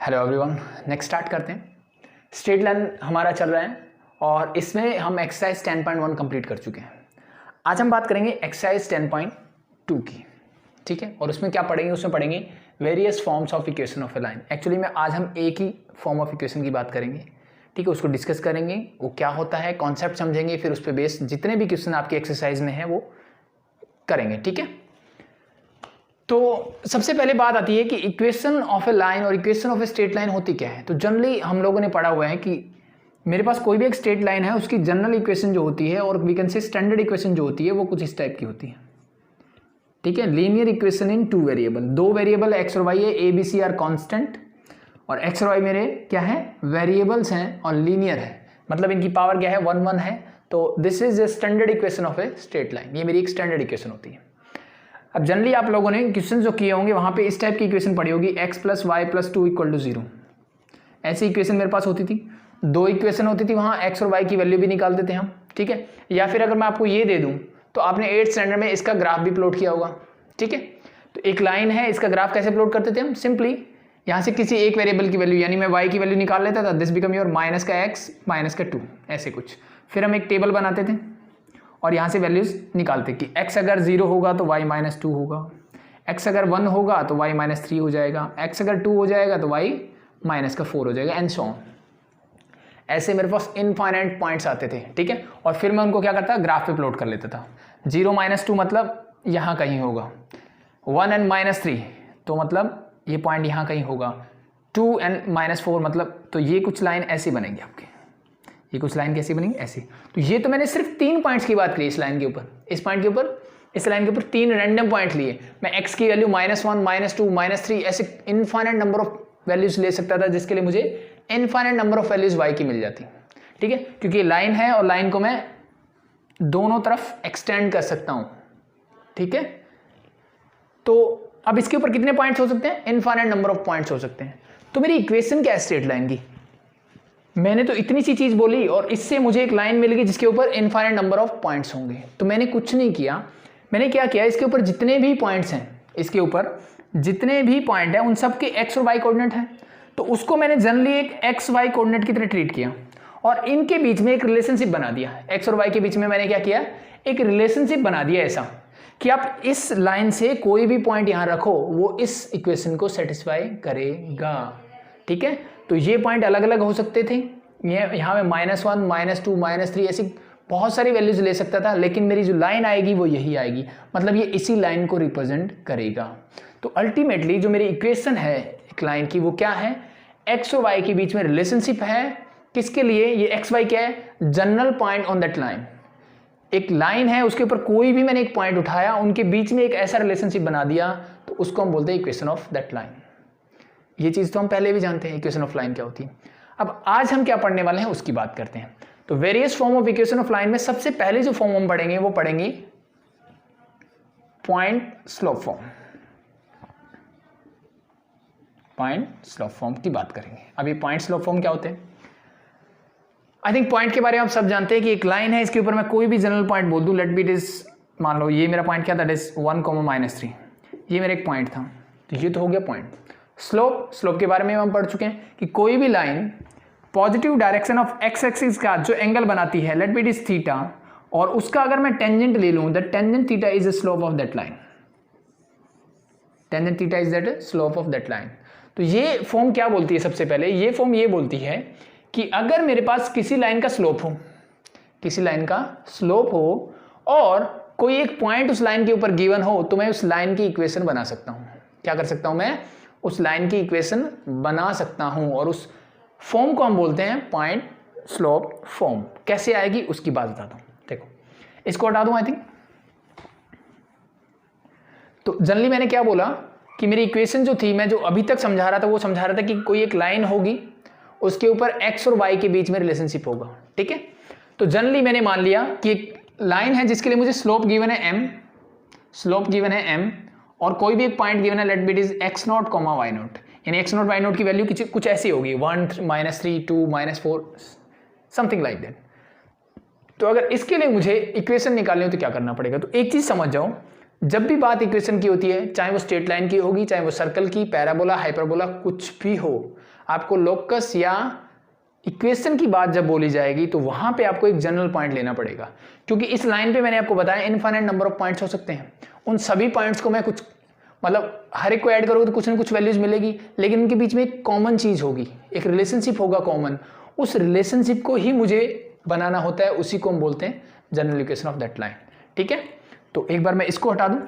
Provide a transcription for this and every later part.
Hello everyone, next start करते हैं। Straight line हमारा चल रहा है और इसमें हम एक्सरसाइज 10.1 कंप्लीट कर चुके हैं। आज हम बात करेंगे एक्सरसाइज 10.2 की, ठीक है। और उसमें क्या पढ़ेंगे, उसमें पढ़ेंगे various forms of equation of a line. Actually में आज हम एक ही फॉर्म ऑफ इक्वेशन की बात करेंगे, ठीक है। उसको डिस्कस करेंगे, वो क्या होता है, कॉन्सेप्ट समझेंगे, फिर उस पर बेस जितने भी क्वेश्चन आपके एक्सरसाइज में है वो करेंगे, ठीक है। तो सबसे पहले बात आती है कि इक्वेशन ऑफ ए लाइन और equation of a straight line होती क्या है। तो जनरली हम लोगों ने पढ़ा हुआ है कि मेरे पास कोई भी एक स्ट्रेट लाइन है, उसकी जनरल इक्वेशन जो होती है और we can say standard equation जो होती है वो कुछ इस टाइप की होती है, ठीक है। Linear equation in two variable, दो वेरिएबल एक्स और वाई है, a b c are constant और एक्स और वाई मेरे क्या है, वेरिएबल्स हैं और लीनियर है, मतलब इनकी पावर क्या है, 1 1 है। तो this is a standard equation of a straight line, ये मेरी एक स्टैंडर्ड इक्वेशन होती है। अब जनरली आप लोगों ने क्वेश्चन जो किए होंगे वहां पे इस टाइप की इक्वेशन पढ़ी होगी, x + y + 2 = 0। ऐसी इक्वेशन मेरे पास होती थी, दो इक्वेशन होती थी, वहां x और y की वैल्यू भी निकालते थे हम, ठीक है। या फिर अगर मैं आपको ये दे दूं तो आपने 8th स्टैंडर्ड में इसका ग्राफ भी प्लॉट किया होगा, ठीक है। तो एक लाइन है, इसका ग्राफ कैसे प्लॉट करते थे हम, सिंपली यहाँ से किसी एक वेरिएबल की वैल्यू, यानी मैं y की वैल्यू निकाल लेता था, दिस बिकम योर -x -2 ऐसे कुछ। फिर हम एक टेबल बनाते थे और यहाँ से वैल्यूज निकालते कि x अगर 0 होगा तो y -2 होगा, x अगर 1 होगा तो y -3 हो जाएगा, x अगर 2 हो जाएगा तो y -4 हो जाएगा, एंड सो ऑन। ऐसे मेरे पास इनफाइनाइट पॉइंट्स आते थे, ठीक है। और फिर मैं उनको क्या करता, ग्राफ पे प्लॉट कर लेता था। 0 -2 मतलब यहाँ कहीं होगा, 1 and -3 तो मतलब ये पॉइंट यहाँ कहीं होगा, 2 and -4 मतलब, तो ये कुछ लाइन ऐसी बनेगी आपकी, ये कुछ लाइन कैसी बनेगी, ऐसी। तो ये तो मैंने सिर्फ 3 पॉइंट्स की बात करी इस लाइन के ऊपर, इस पॉइंट के ऊपर, इस लाइन के ऊपर 3 रैंडम पॉइंट लिए। मैं x की वैल्यू -1 -2 -3 ऐसे इनफाइनाइट नंबर ऑफ वैल्यूज ले सकता था, जिसके लिए मुझे infinite number of values y की मिल जाती, ठीक है। क्योंकि लाइन है और लाइन को मैं दोनों तरफ एक्सटेंड कर सकता हूं, ठीक है। तो अब इसके ऊपर कितने पॉइंट्स हो सकते हैं, इनफाइनाइट नंबर ऑफ पॉइंट्स हो सकते हैं। तो मेरी इक्वेशन क्या है स्ट्रेट लाइन की, मैंने तो इतनी सी चीज बोली और इससे मुझे एक लाइन मिल गई जिसके ऊपर इनफाइनाइट नंबर ऑफ पॉइंट्स होंगे। तो मैंने कुछ नहीं किया, मैंने क्या किया, इसके ऊपर जितने भी पॉइंट्स हैं, इसके ऊपर जितने भी पॉइंट हैं उन सब के x और y कोऑर्डिनेट हैं, तो उसको मैंने जनरली एक x y कोऑर्डिनेट की तरह ट्रीट किया और इनके बीच में एक रिलेशनशिप बना दिया। x और y के बीच में मैंने क्या किया, एक रिलेशनशिप बना दिया ऐसा कि आप इस लाइन से कोई भी पॉइंट यहां रखो वो इस इक्वेशन को सेटिस्फाई करेगा, ठीक है। तो ये पॉइंट अलग अलग हो सकते थे, ये यहाँ में -1 -2 -3 ऐसी बहुत सारी वैल्यूज ले सकता था, लेकिन मेरी जो लाइन आएगी वो यही आएगी, मतलब ये इसी लाइन को रिप्रेजेंट करेगा। तो अल्टीमेटली जो मेरी इक्वेशन है एक लाइन की वो क्या है, x और y के बीच में रिलेशनशिप है, किसके लिए, ये x y क्या है, general point on that line. एक लाइन है, उसके ऊपर कोई भी मैंने एक पॉइंट उठाया, उनके बीच में एक ऐसा रिलेशनशिप बना दिया, तो उसको हम बोलते हैं इक्वेशन ऑफ दैट लाइन। ये चीज तो हम पहले भी जानते हैं इक्वेशन ऑफ लाइन क्या होती है। अब आज हम क्या पढ़ने वाले हैं उसकी बात करते हैं। तो various form of equation of line में सबसे पहले जो फॉर्म हम पढ़ेंगे वो पढ़ेंगे point slope form, point slope form की बात करेंगे। अभी पॉइंट स्लोप फॉर्म क्या होते हैं, आई थिंक पॉइंट के बारे में आप सब जानते हैं कि एक लाइन है, इसके ऊपर मैं कोई भी जनरल पॉइंट बोल दूं, लेट बी दिस, मान लो ये मेरा पॉइंट क्या था, दिस 1, -3, ये मेरा एक पॉइंट था, तो ये तो हो गया पॉइंट। स्लोप के बारे में हम पढ़ चुके हैं कि कोई भी line positive direction of x axis का जो एंगल बनाती है, let be it is theta, और उसका अगर मैं टेंजेंट ले लूं, the tangent theta is the slope of that line, tangent theta is that slope of that line. तो ये फॉर्म क्या बोलती है, सबसे पहले ये फॉर्म ये बोलती है कि अगर मेरे पास किसी लाइन का स्लोप हो, किसी लाइन का स्लोप हो और कोई एक पॉइंट उस लाइन के ऊपर गिवन हो, तो मैं उस लाइन की इक्वेशन बना सकता हूं। क्या कर सकता हूं, मैं उस लाइन की इक्वेशन बना सकता हूं, और उस फॉर्म को हम बोलते हैं पॉइंट स्लोप फॉर्म। कैसे आएगी उसकी बात बताता हूं, देखो इसको हटा दूं आई थिंक। तो जनरली मैंने क्या बोला कि मेरी इक्वेशन जो थी, मैं जो अभी तक समझा रहा था वो समझा रहा था कि कोई एक लाइन होगी, उसके ऊपर x और y के बीच में रिलेशनशिप होगा, ठीक है। तो जनरली मैंने मान लिया कि एक लाइन है जिसके लिए मुझे स्लोप गिवन है m, स्लोप गिवन है m, और कोई भी एक पॉइंट गिवन है, let be it is x0, y0, यानी x0 y0 की वैल्यू कुछ ऐसी होगी, 1 -3 2 -4 समथिंग लाइक दैट। तो अगर इसके लिए मुझे इक्वेशन निकालनी हो तो क्या करना पड़ेगा, तो एक चीज समझ जाओ, जब भी बात इक्वेशन की होती है, चाहे वो स्ट्रेट लाइन की होगी, चाहे वो सर्कल की, पैराबोला, हाइपरबोला, कुछ भी हो, आपको लोकस या इक्वेशन की बात जब बोली जाएगी तो वहां पे आपको एक जनरल पॉइंट लेना पड़ेगा, क्योंकि इस लाइन पे मैंने आपको बताया इनफाइनाइट नंबर ऑफ पॉइंट्स हो सकते हैं। उन सभी पॉइंट्स को मैं कुछ मतलब हर एक को ऐड करोगे तो कुछ ना कुछ वैल्यूज मिलेगी, लेकिन उनके बीच में एक कॉमन चीज होगी, एक रिलेशनशिप होगा कॉमन। उस रिलेशनशिप को ही मुझे बनाना होता है, उसी को हम बोलते हैं general equation of that line. ठीक है, तो एक बार मैं इसको हटा दूं।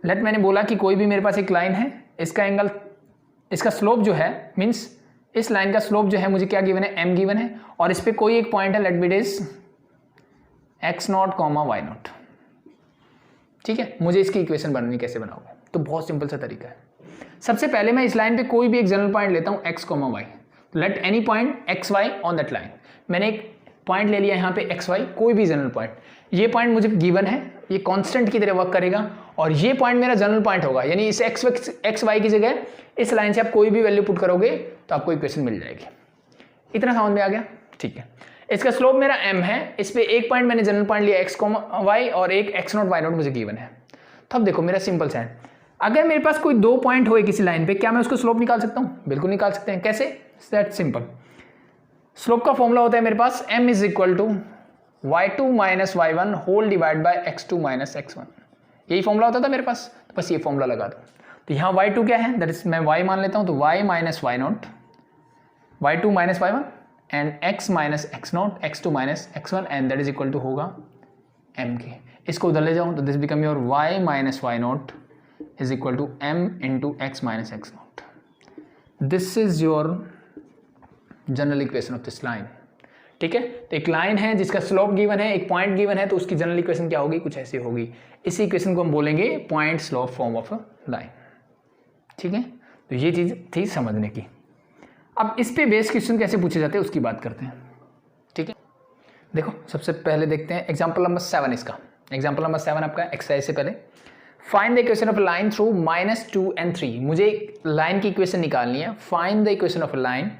लेट मैंने बोला कि कोई भी मेरे पास एक लाइन है, इसका एंगल, इसका स्लोप जो है, मींस इस लाइन का स्लोप जो है मुझे क्या गिवन है, m गिवन है, और इस पे कोई एक पॉइंट है, let be it is x0, y0। ठीक है, मुझे इसकी इक्वेशन बनानी, कैसे बनाओगे? तो बहुत सिंपल सा तरीका है। सबसे पहले मैं इस लाइन पे कोई भी एक जनरल पॉइंट लेता हूं x, y। Let any point x, y on that line. मैंने एक पॉइंट ले लिया यहाँ पे x, y, कोई भी जनरल पॉइंट। ये पॉइंट मुझे गिवन है, ये कांस्टेंट की तरह वर्क करेगा, और ये पॉइंट मेरा जनरल पॉइंट होगा, यानी इस x, y की जगह इस लाइन से आप कोई भी वैल्यू पुट करोगे तो आपको इक्वेशन मिल जाएगी। इतना समझ में आ गया? ठीक है, इसका स्लोप मेरा m है, इस पे एक पॉइंट मैंने जनरल पॉइंट लिया x, y, और एक x0, y0 मुझे गिवन है। तो अब देखो मेरा सिंपल सा है, अगर मेरे पास कोई दो पॉइंट हो किसी लाइन पे, क्या मैं उसको स्लोप निकाल सकता हूँ? बिल्कुल निकाल सकते हैं। कैसे? That simple. स्लोप का फॉर्मूला होता है मेरे पास m is equal to y2 minus y1 whole divide by x2 minus x1। यही फॉर्मूला होता था मेरे पास, तो बस ये फॉर्मूला लगा दो। तो यहाँ y2 क्या है, दैट इज मैं y मान लेता हूँ, तो y minus y0, y2 minus y1 and x minus x0, x2 minus x1, and that is equal to होगा m के। इसको उधर ले जाऊँ तो this become your y minus y0 is equal to m into x minus x0। This is your general equation of this line. ठीक है, तो एक लाइन है जिसका स्लोप गिवन है, एक पॉइंट गिवन है, तो उसकी जनरल इक्वेशन क्या होगी? कुछ ऐसी होगी। इसी इक्वेशन को हम बोलेंगे point slope form of a line. ठीक है, तो ये चीज थी समझने की। अब इस पे बेस क्वेश्चन कैसे पूछे जाते हैं उसकी बात करते हैं। ठीक है, देखो सबसे पहले देखते हैं एग्जाम्पल नंबर 7। इसका एग्जाम्पल नंबर 7 आपका एक्सरसाइज से पहले find the equation of line through -2 and 3। मुझे लाइन की इक्वेशन निकालनी है। Find the equation of line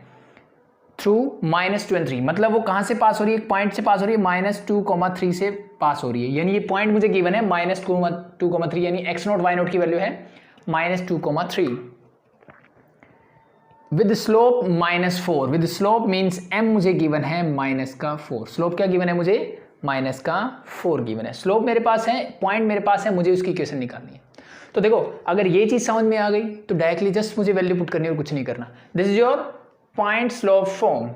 through -2 and 3, मतलब वो कहाँ से पास हो रही है? एक पॉइंट से पास हो रही है, -2, 3 से पास हो रही है, यानी ये पॉइंट मुझे गिवन है -2, 3, यानी x0, y0 की वैल्यू है -2, 3 with slope -4। With slope means m मुझे गिवन है -4। स्लोप क्या गिवन है मुझे? -4 गिवन है। स्लोप मेरे पास है, पॉइंट मेरे पास है, मुझे उसकी इक्वेशन निकालनी है। तो देखो अगर ये चीज समझ में आ गई तो डायरेक्टली जस्ट मुझे वैल्यू पुट करनी है और कुछ नहीं करना। This is your point slope form.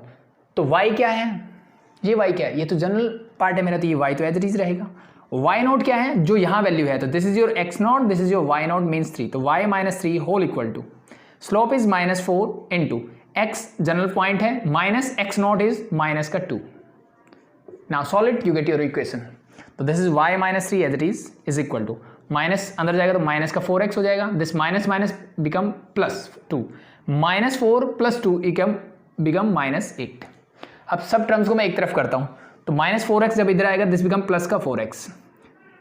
तो y क्या है? ये y क्या है? ये तो जनरल पार्ट है मेरा, तो ये y तो एज इट इज रहेगा। y0 क्या है? जो यहाँ वैल्यू है, तो this is your x0, this is your y0 means 3, तो y minus 3 whole equal to slope is -4 into x general point है, minus x0 is -2। Now solve it, you get your equation. तो this is y minus 3 as it is equal to, minus अंदर जाएगा तो minus का 4x हो जाएगा, this minus minus become +2, -4 + 2 become -8। अब सब टर्म्स को मैं एक तरफ करता हूं, तो -4x जब इधर आएगा दिस बिकम प्लस का 4x,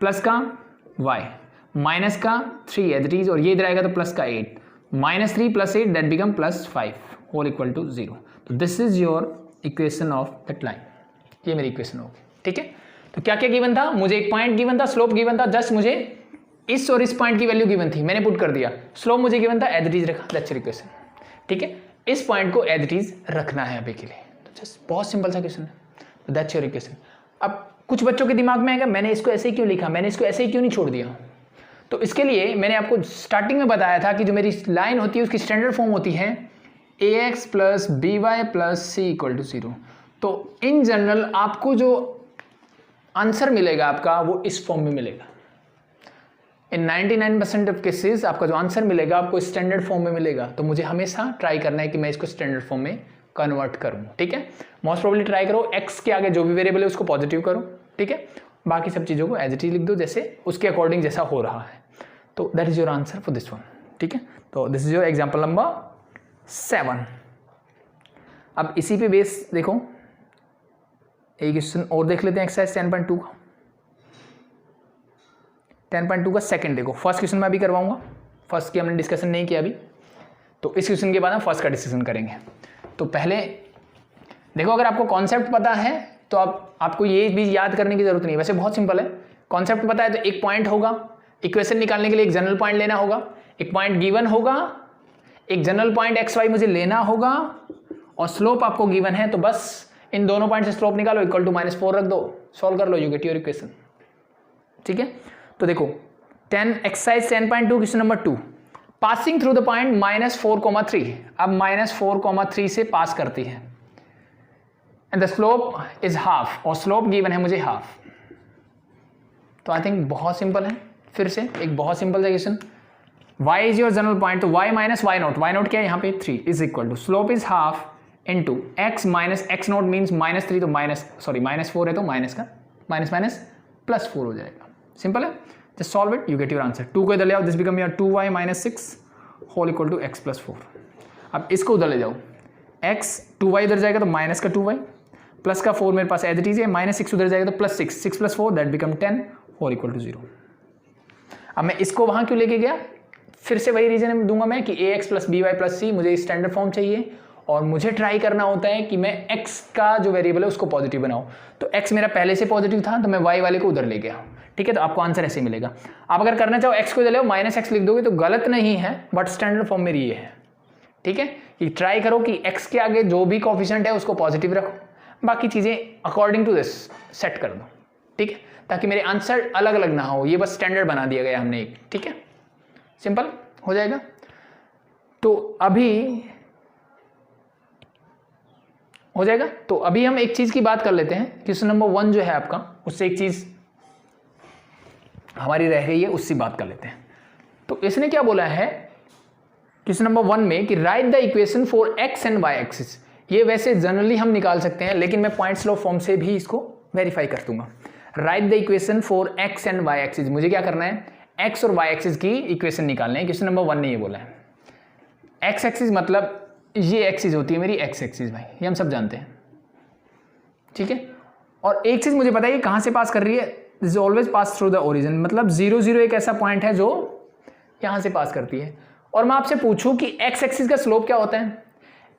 प्लस का y, माइनस का 3 एज इट इज, और ये इधर आएगा तो प्लस का 8, -3 + 8 that become +5 whole equal to 0। तो this is your equation of that line. ये मेरी इक्वेशन होगी। ठीक है, तो क्या क्या गिवन था? मुझे एक पॉइंट गिवन था, स्लोप गिवन था, जस्ट मुझे इस और इस पॉइंट की वैल्यू गिवन थी, मैंने पुट कर दिया। स्लोप मुझे गिवन था, एज इट इज रखा, दैट्स योर इक्वेशन। ठीक है, इस पॉइंट को एज इट इज रखना है अभी के लिए, तो जस्ट बहुत सिंपल सा क्वेश्चन है, तो दैट्स योर इक्वेशन। अब कुछ बच्चों के दिमाग में आएगा मैंने इसको ऐसे ही क्यों लिखा, मैंने इसको ऐसे ही क्यों नहीं छोड़ दिया? तो इसके लिए मैंने आपको स्टार्टिंग में बताया था कि जो मेरी लाइन होती है उसकी स्टैंडर्ड फॉर्म होती है ax + by + c = 0। तो इन जनरल आपको जो आंसर मिलेगा आपका वो इस फॉर्म में मिलेगा। इन 99% ऑफ केसेस आपका जो आंसर मिलेगा आपको स्टैंडर्ड फॉर्म में मिलेगा। तो मुझे हमेशा ट्राई करना है कि मैं इसको स्टैंडर्ड फॉर्म में कन्वर्ट करूं। ठीक है, मोस्ट प्रोबेबली ट्राई करो x के आगे जो भी वेरिएबल है उसको पॉजिटिव करो। ठीक है, बाकी सब चीज़ों को एज इट इज लिख दो जैसे उसके अकॉर्डिंग जैसा हो रहा है। तो that is your answer for this one. ठीक है, तो this is your example number 7। अब इसी पे बेस देखो एक क्वेश्चन और देख लेते हैं, एक्सरसाइज 10.2 का। 10.2 का सेकंड देखो, फर्स्ट क्वेश्चन मैं अभी करवाऊंगा, फर्स्ट की हमने डिस्कशन नहीं किया अभी, तो इस क्वेश्चन के बाद हम फर्स्ट का डिस्कशन करेंगे। तो पहले देखो, अगर आपको कॉन्सेप्ट पता है तो आपको ये भी याद करने की जरूरत नहीं है, वैसे बहुत सिंपल है, कॉन्सेप्ट पता है तो एक पॉइंट होगा, इक्वेशन निकालने के लिए एक जनरल पॉइंट लेना होगा, एक पॉइंट गिवन होगा, एक जनरल पॉइंट एक्स वाई मुझे लेना होगा और स्लोप आपको गिवन है, तो बस इन दोनों पॉइंट से स्लोप निकालो, इक्वल टू -4 रख दो, सॉल्व कर लो, यू गेट योर इक्वेशन। ठीक है, तो देखो exercise 10.2 question number 2, passing through the point -4,3, अब -4,3 से पास करती है and the slope is half, और स्लोप गिवन है मुझे हाफ। तो आई थिंक बहुत सिंपल है, फिर से एक बहुत simple question, y is your general point, तो y माइनस y नोट क्या है यहाँ पे 3 is equal to slope is half into x minus x naught means -3, तो -4 है तो माइनस का माइनस +4 हो जाएगा। सिंपल है, just solve it, you get your answer. 2 को इधर ले आओ, this become your 2y minus 6 whole equal to x + 4। अब इसको उधर ले जाओ, x 2y इधर जाएगा तो माइनस का 2y प्लस का 4 मेरे पास एज इट इज है, -6 उधर जाएगा तो +6, 6 + 4 that become 10 whole equal to 0। अब मैं इसको वहां क्यों लेके गया, फिर से वही रीजन दूंगा मैं कि ax + by + c मुझे स्टैंडर्ड फॉर्म चाहिए और मुझे ट्राई करना होता है कि मैं x का जो वेरिएबल है उसको पॉजिटिव बनाऊं। तो x मेरा पहले से पॉजिटिव था तो मैं y वाले को उधर ले गया। ठीक है, तो आपको आंसर ऐसे मिलेगा। आप अगर करना चाहो x को इधर ले आओ, -x लिख दोगे तो गलत नहीं है, बट स्टैंडर्ड फॉर्म मेरी ये है। ठीक है, कि ट्राई करो कि x के आगे जो भी कोफिशिएंट है उसको पॉजिटिव रखो, बाकी चीजें अकॉर्डिंग टू दिस सेट कर दो। ठीक है, ताकि मेरे आंसर अलग अलग ना हो, ये बस स्टैंडर्ड बना दिया गया हमने एक। ठीक है, सिंपल हो जाएगा। तो अभी हो जाएगा, तो अभी हम एक चीज की बात कर लेते हैं, क्वेश्चन नंबर 1 जो है आपका, उससे एक चीज हमारी रह गई है, उससे बात कर लेते हैं। तो इसने क्या बोला है क्वेश्चन नंबर 1 में कि right the equation for x and y axis. ये वैसे जनरली हम निकाल सकते हैं, लेकिन मैं पॉइंट स्लोप फॉर्म से भी इसको वेरीफाई कर दूंगा। Right the equation for x and y axis, मुझे क्या करना है, x और y एक्सिस की इक्वेशन निकालनी है। क्वेश्चन नंबर 1 ने ये बोला है। x एक्सिस मतलब ये एक्सिस होती है मेरी x एक्सिस, भाई ये हम सब जानते हैं। ठीक है, और एक चीज मुझे पता है कि कहां से पास कर रही है, this always pass through the origin, मतलब 0 0 एक ऐसा पॉइंट है जो यहां से पास करती है। और मैं आपसे पूछूं कि x एक्सिस का स्लोप क्या होता है,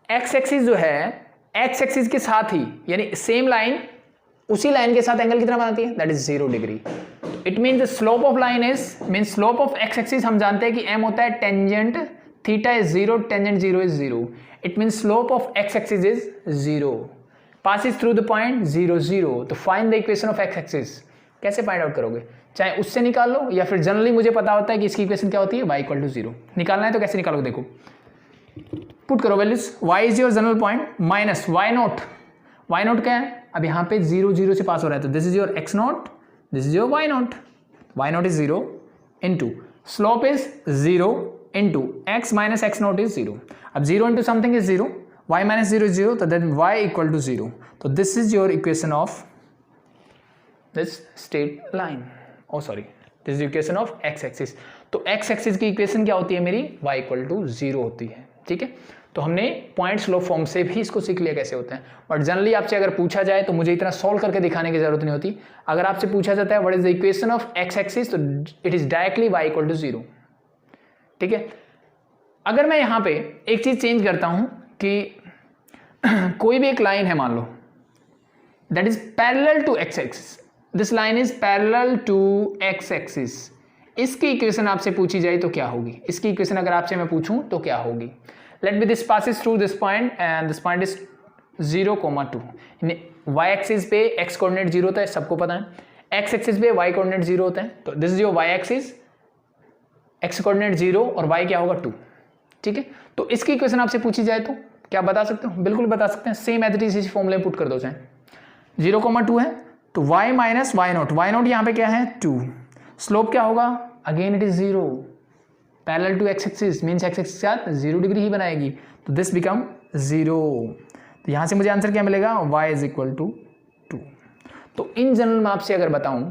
x एक्सिस जो है x एक्सिस के साथ ही, यानी सेम लाइन उसी लाइन के साथ एंगल कितना बनाती है, that is 0 degree. It mean the slope of line is mean slope of x axis हम जानते हैं कि m होता है tangent theta is 0, tangent 0 is 0। It mean slope of x axis is 0, passes through the point 0 0। तो find the equation of x axis, कैसे find out करोगे, चाहे उससे निकाल लो या फिर जनरली मुझे पता होता है कि इसकी इक्वेशन क्या होती है, y = 0। निकालना है तो कैसे निकालोगे, देखो पुट करो values, y is your general point minus y naught क्या है, अब यहाँ पे 0 0 से पास हो रहा है तो this is your x naught, this is your y naught is 0 into slope is 0 into x minus x naught is 0। अब 0 into something is 0, y minus 0 is 0, तो देन y = 0। तो this is your equation of this straight line, oh sorry this is equation of x axis. तो x axis की equation क्या होती है मेरी, y = 0 होती है। ठीक है, तो हमने पॉइंट स्लोप फॉर्म से भी इसको सीख लिया कैसे होता है, बट जनरली आपसे अगर पूछा जाए तो मुझे इतना सॉल्व करके दिखाने की जरूरत नहीं होती। अगर आपसे पूछा जाता है what is the equation of x axis, तो इट इज डायरेक्टली y = 0। ठीक है, अगर मैं यहां पे एक चीज चेंज करता हूं कि कोई भी एक लाइन है मान लो that is parallel to x axis, this line is parallel to x axis, इसकी इक्वेशन आपसे पूछी जाए तो क्या होगी, इसकी इक्वेशन अगर आपसे मैं पूछूं तो क्या होगी। Let be this passes through this point and this point is 0,2। y axis पे x कोऑर्डिनेट 0 होता है, सबको पता है, x एक्सिस पे y कोऑर्डिनेट 0 होता है, तो this is your y axis, x coordinate 0 और y क्या होगा 2। ठीक है, तो इसकी इक्वेशन आपसे पूछी जाए तो क्या बता सकते हो, बिल्कुल बता सकते हैं, सेम एज इट इज फॉर्मूले पुट कर दो, चाहे 0,2 है तो y माइनस y नोट यहाँ पे क्या है 2, स्लोप क्या होगा, again it is 0, parallel to x axis means x axis के साथ 0 डिग्री ही बनाएगी, तो दिस बिकम 0। तो यहाँ से मुझे आंसर क्या मिलेगा, y = 2। तो इन जनरल में आपसे अगर बताऊं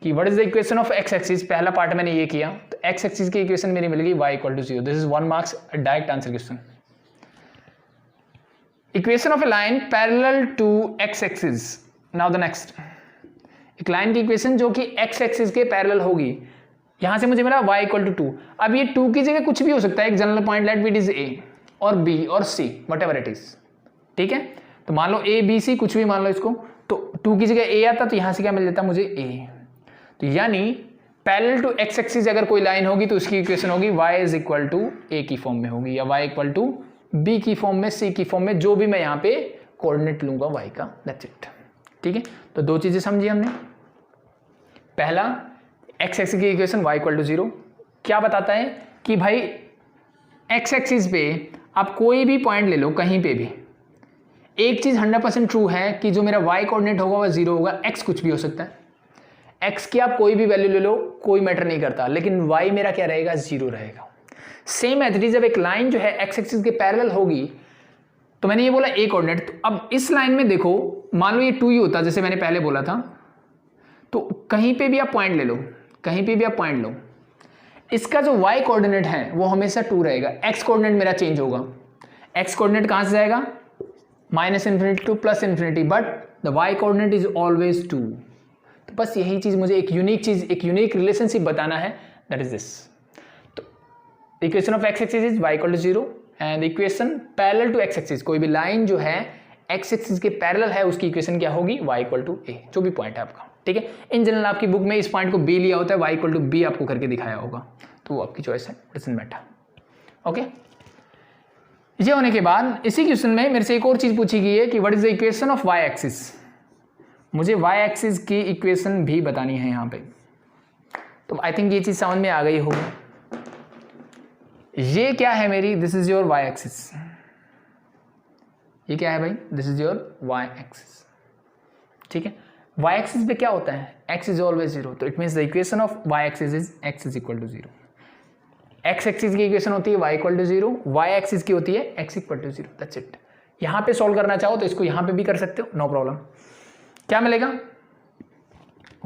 कि what is the equation of x axis, पहला पार्ट मैंने ये किया, तो x एक्सिस की इक्वेशन मेरी मिलेगी y = 0। This is 1 marks direct answer question. Equation of a line parallel to x axis, now the next, एक लाइन की इक्वेशन जो कि x एक्सिस के पैरेलल होगी, यहां से मुझे मिला y = 2। अब ये 2 की जगह कुछ भी हो सकता है, एक general point let be it is a और b और c व्हाटएवर इट इज। ठीक है, तो मान लो a b c कुछ भी मान लो इसको, तो 2 की जगह a आता तो यहाँ से क्या मिल जाता मुझे a। तो यानी पैरेलल टू x एक्सिस अगर कोई लाइन होगी तो उसकी इक्वेशन होगी y is equal to a की फॉर्म में होगी, या y इक्वल टू b की फॉर्म में, c की फॉर्म में, जो भी मैं यहाँ पे कोऑर्डिनेट लूंगा y का, दैट्स इट। ठीक है, तो 2 चीजें समझी हमने। पहला, x एक्सिस की इक्वेशन y इक्वल टू 0 क्या बताता है कि भाई x एक्सिस पे आप कोई भी पॉइंट ले लो कहीं पे भी, एक चीज 100% ट्रू है कि जो मेरा y कोऑर्डिनेट होगा वह 0 होगा। x कुछ भी हो सकता है, x की आप कोई भी वैल्यू ले लो, कोई मैटर नहीं करता, लेकिन y मेरा क्या रहेगा, 0 रहेगा। सेम एज इट इज, जब एक लाइन जो है x एक्सिस के पैरेलल होगी, तो मैंने ये बोला a कोऑर्डिनेट, तो अब इस लाइन में देखो, मान लो ये 2 ही होता जैसे मैंने पहले बोला था, तो कहीं पे भी आप पॉइंट ले लो, कहीं पे भी आप पॉइंट लो, इसका जो y कोऑर्डिनेट है वो हमेशा 2 रहेगा। x कोऑर्डिनेट मेरा चेंज होगा, x कोऑर्डिनेट कहां से जाएगा, -∞ to +∞, but the y coordinate is always 2। तो बस यही चीज मुझे एक यूनिक चीज, एक यूनिक रिलेशनशिप बताना है, दैट इज दिस। तो equation of x axis is y equal to 0 and equation parallel to x axis, कोई भी लाइन जो है x एक्सिस के पैरेलल है उसकी इक्वेशन क्या होगी, y इक्वल टू a, जो भी पॉइंट है आपका। ठीक है, इन जनरल आपकी बुक में इस पॉइंट को b लिया होता है, y इक्वल टू b आपको करके दिखाया होगा, तो वो आपकी चॉइस है, डजंट मैटर। ओके, ये होने के बाद इसी क्वेश्चन में मेरे से एक और चीज पूछी गई है कि what is the equation of y axis. मुझे y एक्सिस की इक्वेशन भी बतानी है यहाँ पे, तो आई थिंक ये चीज समझ में आ गई होगी। ये क्या है मेरी, this is your y axis, ये क्या है भाई, this is your y axis. ठीक है, y एक्सिस पे क्या होता है, x इज ऑलवेज 0, तो it means the equation of y axis is x is equal to 0। x axis की इक्वेशन होती है y equal to 0, y axis की होती है x equal to 0, that's it. यहाँ पे सॉल्व करना चाहो तो इसको यहाँ पे भी कर सकते हो, नो प्रॉब्लम। क्या मिलेगा,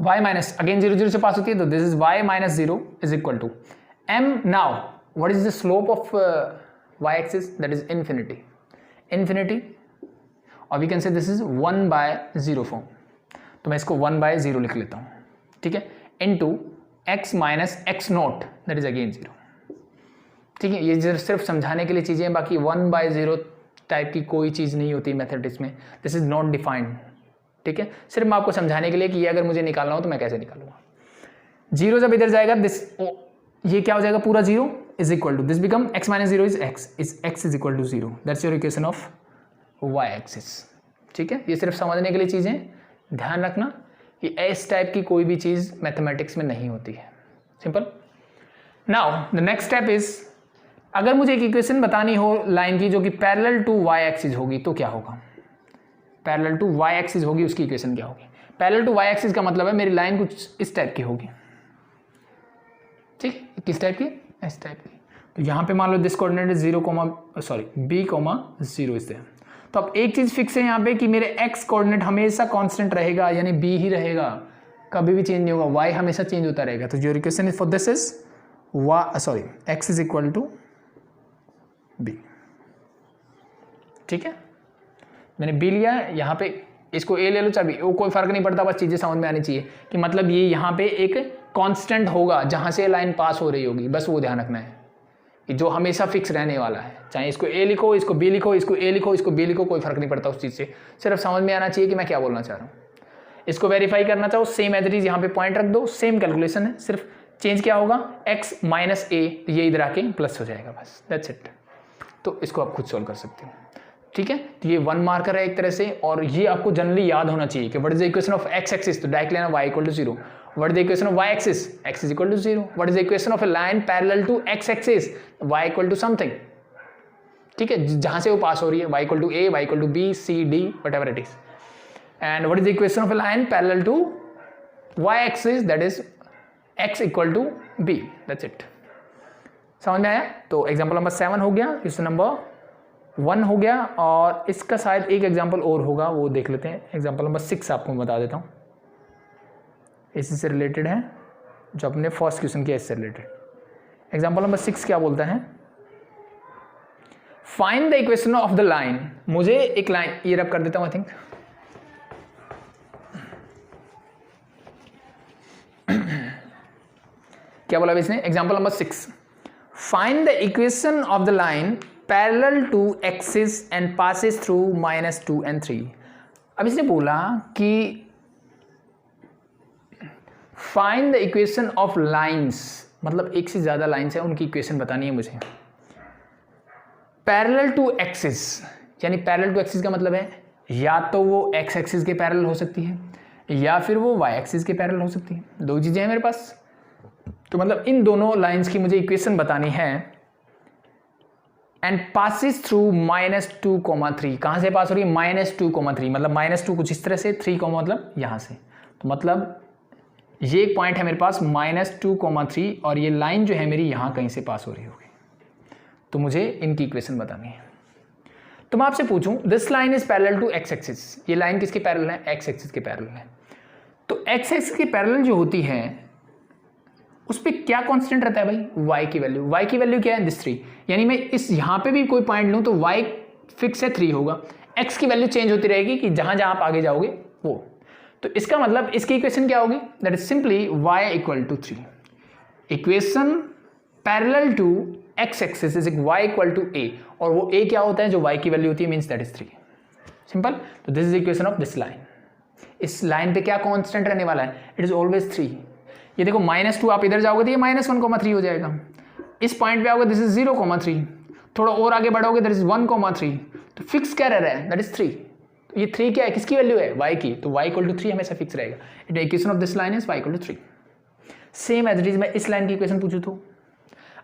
y माइनस, अगेन 0 0 से पास होती है, तो this is y minus 0 is equal to m। Now what is the slope of y axis, that is infinity, infinity, और we can say this is 1/0 form, तो मैं इसको 1/0 लिख लेता हूँ। ठीक है, into x minus x naught, that is again 0। ठीक है, ये सिर्फ समझाने के लिए चीज़ें हैं, बाकी 1/0 टाइप की कोई चीज़ नहीं होती मैथमेटिक्स में, दिस इज नॉट डिफाइंड। ठीक है, सिर्फ मैं आपको समझाने के लिए कि ये अगर मुझे निकालना हो तो मैं कैसे निकालूंगा। 0 जब इधर जाएगा, दिस ये क्या हो जाएगा, पूरा 0 is equal to this become x minus 0 is x is equal to 0, that's your equation of y axis. ठीक है, ये सिर्फ समझने के लिए चीज़ें, ध्यान रखना कि इस टाइप की कोई भी चीज़ मैथमेटिक्स में नहीं होती है, simple. Now the next step is, अगर मुझे एक इक्वेशन बतानी हो लाइन की जो कि पैरेलल टू y एक्सिस होगी तो क्या होगा, पैरेलल टू y एक्सिस होगी, उसकी इक्वेशन क्या होगी। पैरेलल टू y एक्सिस का मतलब है मेरी लाइन कुछ इस टाइप की होगी। ठीक, किस टाइप की, इस टाइप की। तो यहाँ पे मान लो this coordinate is b, 0 is there. तो अब एक चीज फिक्स है यहाँ पे कि मेरे x कोऑर्डिनेट हमेशा कांस्टेंट रहेगा, यानी b ही रहेगा, कभी भी चेंज नहीं होगा, y हमेशा चेंज होता रहेगा। तो your equation is for this is x is equal to b। ठीक है, मैंने b लिया है, यहाँ पे इसको a ले लो चाहे b, वो कोई फर्क नहीं पड़ता, बस चीजें समझ में आनी चाहिए कि मतलब ये यहाँ पे एक कांस्टेंट होगा जहां से लाइन पास हो रही होगी, बस वो ध्यान रखना है कि जो हमेशा फिक्स रहने वाला है। चाहे इसको a लिखो, इसको b लिखो, इसको a लिखो, इसको b लिखो, कोई फर्क नहीं पड़ता उस चीज़ से, सिर्फ समझ में आना चाहिए कि मैं क्या बोलना चाह रहा हूँ। इसको वेरीफाई करना चाहो, सेम एज इट इज यहाँ पे पॉइंट रख दो, सेम कैलकुलेशन है, सिर्फ चेंज क्या होगा, x माइनस a, ये इधर आके प्लस हो जाएगा, बस दैट्स इट। तो इसको आप खुद सॉल्व कर सकते हो। ठीक है, तो ये 1 मार्कर है एक तरह से, और ये आपको जनरली याद होना चाहिए कि what is the equation of x axis, तो डायरेक्ट लेना y equal to 0। What is the equation of y axis? X is equal to 0. What is the equation of a line parallel to x axis? Y equal to something. ठीक है, जहां से वो पास हो रही है, y equal to a, y equal to b, c, d, whatever it is. And what is the equation of a line parallel to y axis? That is x equal to b. That's it. समझ में आया? तो example number 7 हो गया, question number 1 हो गया, और इसका शायद एक एग्जाम्पल और होगा, वो देख लेते हैं। एग्जाम्पल नंबर 6 आपको बता देता हूँ, इसी से रिलेटेड है, जो अपने फर्स्ट क्वेश्चन किया इससे रिलेटेड। एग्जाम्पल नंबर 6 क्या बोलता है, find the equation of the line. मुझे एक लाइन ये रब कर देता हूं, आई थिंक क्या बोला इसने, example number 6, find the equation of the line parallel to axis and passes through -2 and 3। अब इसने बोला कि find the equation of lines, मतलब एक से ज़्यादा लाइंस है, उनकी इक्वेशन बतानी है मुझे। पैरेलल टू एक्सिस, यानी पैरेलल टू एक्सिस का मतलब है या तो वो एक्स एक्सिस के पैरेलल हो सकती है या फिर वो वाई एक्सिस के पैरेलल हो सकती है, दो चीज़ें हैं मेरे पास। तो मतलब इन दोनों लाइंस की मुझे इक्वेशन बतानी है। एंड पासिस थ्रू -2,3, कहाँ से पास हो रही है? -2,3, मतलब -2 कुछ इस तरह से, 3, मतलब यहाँ से। तो मतलब ये एक पॉइंट है मेरे पास -2,3 और ये लाइन जो है मेरी यहाँ कहीं से पास हो रही होगी। तो मुझे इनकी इक्वेशन बतानी है। तो मैं आपसे पूछूं, this line is parallel to x axis, ये लाइन किसके पैरेलल है? एक्स एक्सिस के पैरेलल है। तो एक्स एक्सिस के पैरेलल जो होती है उस पर क्या कांस्टेंट रहता है भाई? y की वैल्यू। y की वैल्यू क्या है? दिस 3। यानी मैं इस यहाँ पे भी कोई पॉइंट लूँ तो y फिक्स है 3 होगा, x की वैल्यू चेंज होती रहेगी कि जहाँ जहाँ आप आगे जाओगे वो। तो इसका मतलब इसकी इक्वेशन क्या होगी? That is simply y = 3। Equation parallel to x axis is y = a, और वो a क्या होता है? जो y की वैल्यू होती है, मीन्स दैट इज 3। सिंपल। तो this is equation of this line. इस लाइन पे क्या कांस्टेंट रहने वाला है? It is always 3। ये देखो -2 आप इधर जाओगे तो ये -1,3 हो जाएगा। इस पॉइंट पे आओगे दिस इज 0,3, थोड़ा और आगे बढ़ोगे दैट इज 1,3। तो फिक्स क्या रह रहा है? That is 3। तो ये 3 क्या है? किसकी वैल्यू है? y की। तो y = 3 हमेशा फिक्स रहेगा। It equation of this line is y = 3। Same as it is मैं इस लाइन की इक्वेशन पूछूं तो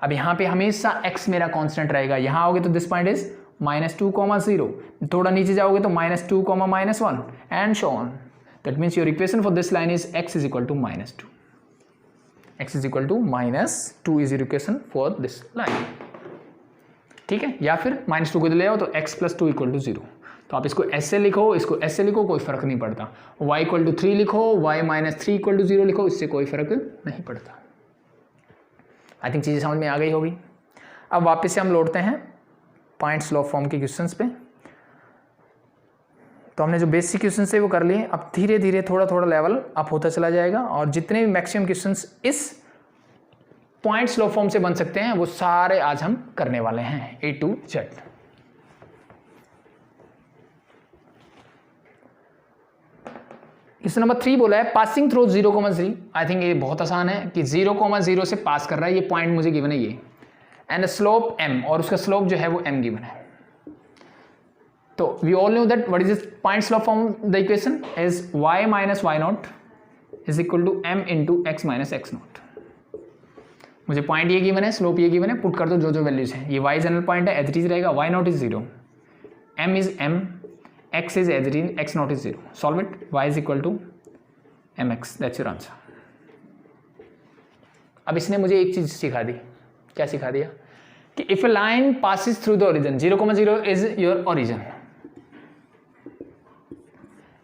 अब यहाँ पे हमेशा x मेरा कांस्टेंट रहेगा। यहाँ आओगे तो दिस पॉइंट इज -2,0, थोड़ा नीचे जाओगे तो -2, -1 and so on. That means your equation for this line is x = -2। x = -2 is your equation for this line. ठीक है, या फिर -2 को ले आओ तो x + 2 = 0। तो आप इसको ऐसे लिखो, इसको ऐसे लिखो, कोई फर्क नहीं पड़ता। y = 3 लिखो, y - 3 = 0 लिखो, इससे कोई फर्क नहीं पड़ता। आई थिंक चीज़ें समझ में आ गई होगी। अब वापस से हम लौटते हैं पॉइंट स्लोप फॉर्म के क्वेश्चंस पे। तो हमने जो बेसिक क्वेश्चन है वो कर लिए। अब धीरे धीरे थोड़ा थोड़ा लेवल अप होता चला जाएगा और जितने भी मैक्सिमम क्वेश्चंस इस पॉइंट स्लोप फॉर्म से बन सकते हैं वो सारे आज हम करने वाले हैं, A to Z। Question number 3 बोला है पासिंग थ्रू 0,3। आई थिंक ये बहुत आसान है कि 0,0 से पास कर रहा है, ये पॉइंट मुझे गिवन है ये, एंड स्लोप m, और उसका स्लोप जो है वो m गिवन है। तो we all know that what is this point slope form, the equation is y - y0 is equal to m × x - x0। मुझे पॉइंट ये गिवन है, स्लोप ये गिवन है, पुट कर दो जो जो वैल्यूज है। ये y जनरल पॉइंट है, एज इट इज रहेगा, y0 is 0, m is m, x is as it is, x0 is 0. Solve it. Y is equal to mx. That's your answer. अब इसने मुझे एक चीज सिखा दी। क्या सिखा दिया? कि if a line passes through the origin, 0,0 is your origin.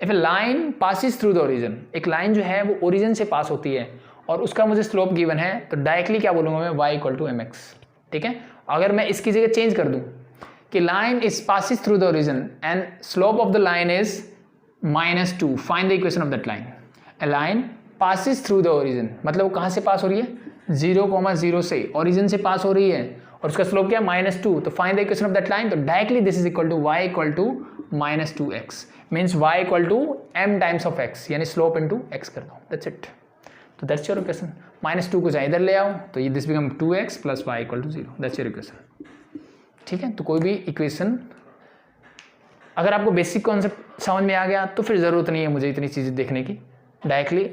If a line passes through the origin, एक लाइन जो है वो ओरिजिन से पास होती है और उसका मुझे स्लोप गिवन है, तो डायरेक्टली क्या बोलूंगा मैं? y = mx। ठीक है, अगर मैं इसकी जगह चेंज कर दूं कि line is passes through the origin and slope of the line is -2, find the equation of that line। a line passes through the origin मतलब वो कहाँ से पास हो रही है? 0,0 से, origin से पास हो रही है और उसका स्लोप क्या है? -2। तो find the equation of that line। तो directly this is equal to y = -2x, means y = m times of x, यानी स्लोप इंटू x कर दो, दैट्स इट। तो दैट्स योर इक्वेशन। -2 को चाहे इधर ले आओ तो ये this become 2x + y = 0, that's your equation. ठीक है, तो कोई भी इक्वेशन अगर आपको बेसिक कॉन्सेप्ट समझ में आ गया तो फिर ज़रूरत नहीं है मुझे इतनी चीज़ें देखने की, डायरेक्टली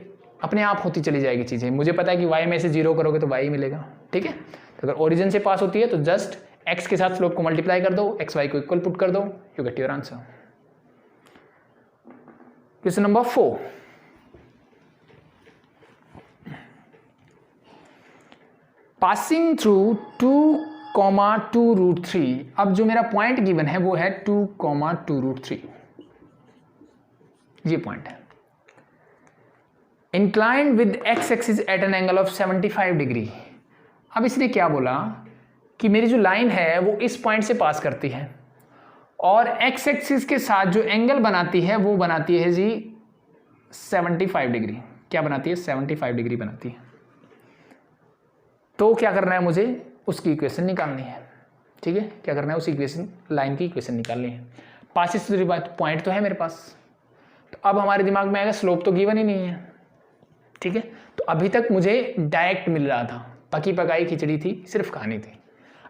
अपने आप होती चली जाएगी चीज़ें। मुझे पता है कि y में से 0 करोगे तो y ही मिलेगा। ठीक है, तो अगर ओरिजिन से पास होती है तो जस्ट x के साथ स्लोप को मल्टीप्लाई कर दो, x y को इक्वल पुट कर दो, you get your answer. Question number 4, passing through 2,2√3। अब जो मेरा पॉइंट गिवन है वो है 2,2√3, ये पॉइंट है। Inclined with x axis at an angle of 75 degree. अब इसने क्या बोला कि मेरी जो लाइन है वो इस पॉइंट से पास करती है और x एक्सिस के साथ जो एंगल बनाती है वो बनाती है जी 75 डिग्री। क्या बनाती है? 75 डिग्री बनाती है। तो क्या करना है मुझे? उसकी इक्वेशन निकालनी है। ठीक है, क्या करना है? उस इक्वेशन लाइन की इक्वेशन निकालनी है। पासिस थ्रू पॉइंट तो है मेरे पास, अब हमारे दिमाग में आएगा स्लोप तो गिवन ही नहीं है, ठीक है। तो अभी तक मुझे डायरेक्ट मिल रहा था, पकी पकाई खिचड़ी थी, सिर्फ खानी थी,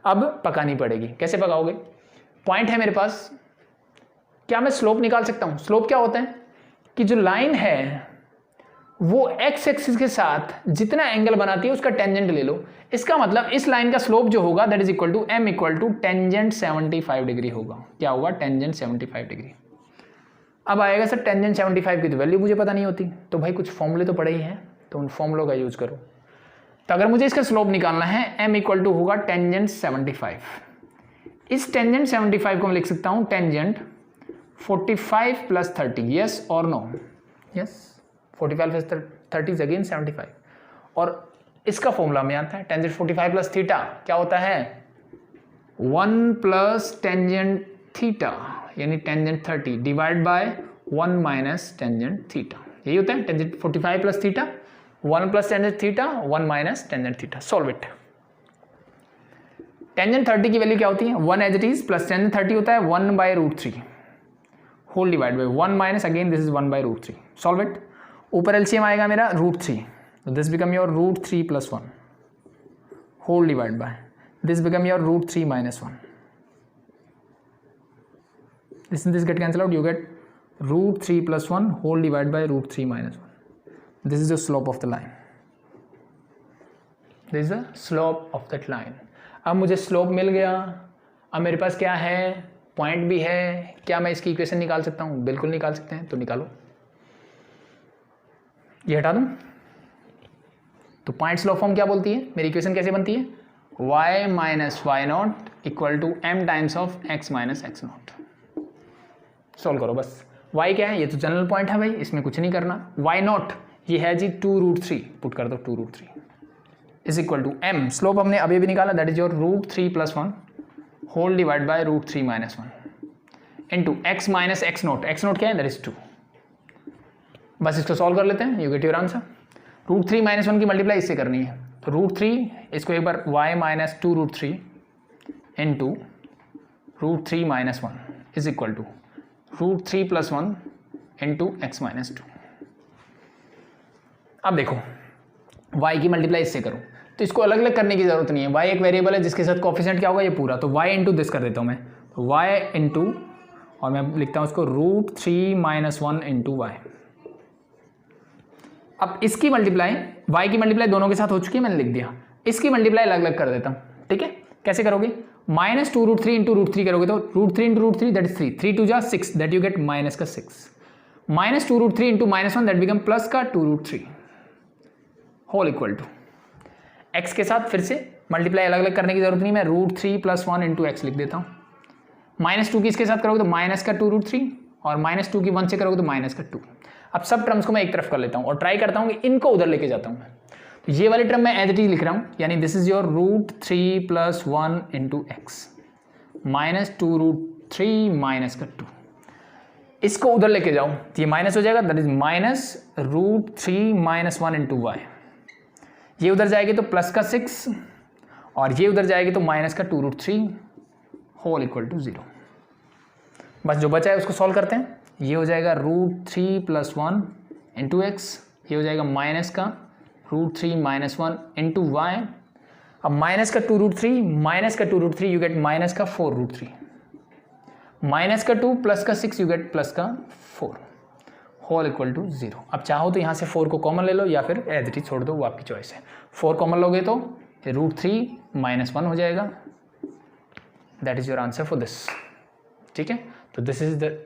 अब पकानी पड़ेगी। कैसे पकाओगे? पॉइंट है मेरे पास, क्या मैं स्लोप निकाल सकता हूं? स्लोप क्या होता है कि जो लाइन है वो एक्स एक्सिस के साथ जितना एंगल बनाती है उसका टेंजेंट ले लो। इसका मतलब इस लाइन का स्लोप जो होगा that is equal to m equal to tangent 75 degree होगा। क्या होगा? Tangent 75 degree. अब आएगा सर टेंजेंट 75 की तो वैल्यू मुझे पता नहीं होती, तो भाई कुछ फॉर्मूले तो पड़े ही हैं, तो उन फॉर्मूलों का यूज करो। तो अगर मुझे इसका स्लोप निकालना है m इक्वल टू होगा टेंजेंट 75। इस टेंजेंट 75 को मैं लिख सकता हूं टेंजेंट 45 प्लस 30, यस और no? Yes, 45 plus 30 is again 75। और इसका फॉर्मूला में आता है टेंजेंट 45 प्लस थीटा क्या होता है? 1 प्लस टेंजेंट थीटा यानी tangent 30 divide by 1 minus tangent theta. यही होता है tangent 45 plus theta, 1 plus tangent theta, 1 minus tangent theta. Solve it. Tangent 30 की वैल्यू क्या होती है? 1 as it is plus tangent 30 होता है 1 by root 3 whole divide by 1 minus again this is 1 by root 3। Solve it. ऊपर LCM आएगा मेरा root 3, तो this become your root 3 plus 1 whole divide by this become your root 3 minus 1। this get cancel out, you get root 3 plus 1 whole divided by root 3 minus 1. This is the slope of the line. This is the slope of that line. अब मुझे slope मिल गया, अब मेरे पास क्या है? Point भी है। क्या मैं इसकी इक्वेशन निकाल सकता हूँ? बिल्कुल निकाल सकते हैं, तो निकालो। ये हटा दूँ तो पॉइंट स्लोप फॉर्म क्या बोलती है? मेरी इक्वेशन कैसे बनती है? y minus y naught equal to m times of x minus x naught. Solve करो बस। y क्या है? ये तो जनरल पॉइंट है भाई, इसमें कुछ नहीं करना। y नॉट ये है जी 2 रूट 3, पुट कर दो 2 root 3 is equal to m, slope हमने अभी भी निकाला that is your root 3 plus 1 whole divide by root 3 minus 1 into x minus x naught. X naught क्या है? That is 2। बस इसको सॉल्व कर लेते हैं, you get your answer. Root 3 minus 1 की मल्टीप्लाई इससे करनी है, तो रूट 3 इसको एक बार y minus 2 root 3 into root 3 minus 1 is equal to root 3 plus 1 into x minus 2। अब देखो y की मल्टीप्लाई इससे करो, तो इसको अलग अलग करने की जरूरत नहीं है। y एक वेरिएबल है जिसके साथ कोफिशिएंट क्या होगा? ये पूरा, तो y इंटू दिस कर देता हूँ मैं, तो y इंटू और मैं लिखता हूँ उसको रूट 3 माइनस 1 इंटू वाई। अब इसकी मल्टीप्लाई y की मल्टीप्लाई दोनों के साथ हो चुकी है, मैंने लिख दिया। इसकी मल्टीप्लाई अलग अलग कर देता हूँ, ठीक है? कैसे करोगे? माइनस 2 रूट 3 इंटू रूट 3 करोगे तो root 3 into root 3 that is 3, 3 2 जा 6 दैट यू गेट माइनस का 6, minus 2 root 3 into minus 1 that become plus का 2 root 3 whole equal to x के साथ फिर से मल्टीप्लाई अलग अलग करने की जरूरत नहीं, मैं रूट 3 प्लस 1 इंटू एक्स लिख देता हूँ। माइनस 2 की इसके साथ करोगे तो माइनस का 2 रूट 3 और माइनस 2 की 1 से करोगे तो माइनस का 2। अब सब टर्म्स को मैं एक तरफ कर लेता हूँ और ट्राई करता हूँ कि इनको उधर लेके जाता हूँ मैं। तो ये वाली टर्म मैं एज इट इज लिख रहा हूँ, यानी this is your root 3 plus 1 into x minus 2 root 3 minus का 2। इसको उधर लेके जाओ तो ये माइनस हो जाएगा, that is minus root 3 minus 1 into y. ये उधर जाएगी तो प्लस का 6 और ये उधर जाएगी तो माइनस का 2 रूट 3 होल इक्वल टू 0। बस जो बचा है उसको सॉल्व करते हैं। ये हो जाएगा रूट 3 प्लस 1 इंटू एक्स, ये हो जाएगा माइनस का रूट 3 माइनस 1 इंटू वाई। अब माइनस का 2 रूट 3 माइनस का 2 रूट 3 यू गेट माइनस का 4 रूट 3, माइनस का 2 प्लस का 6 यू गेट प्लस का 4 होल इक्वल टू 0। अब चाहो तो यहाँ से 4 को कॉमन ले लो या फिर एज इट इज छोड़ दो, वो आपकी चॉइस है। 4 कॉमन लोगे तो रूट 3 माइनस 1 हो जाएगा, that is your answer for this, ठीक है? तो this is the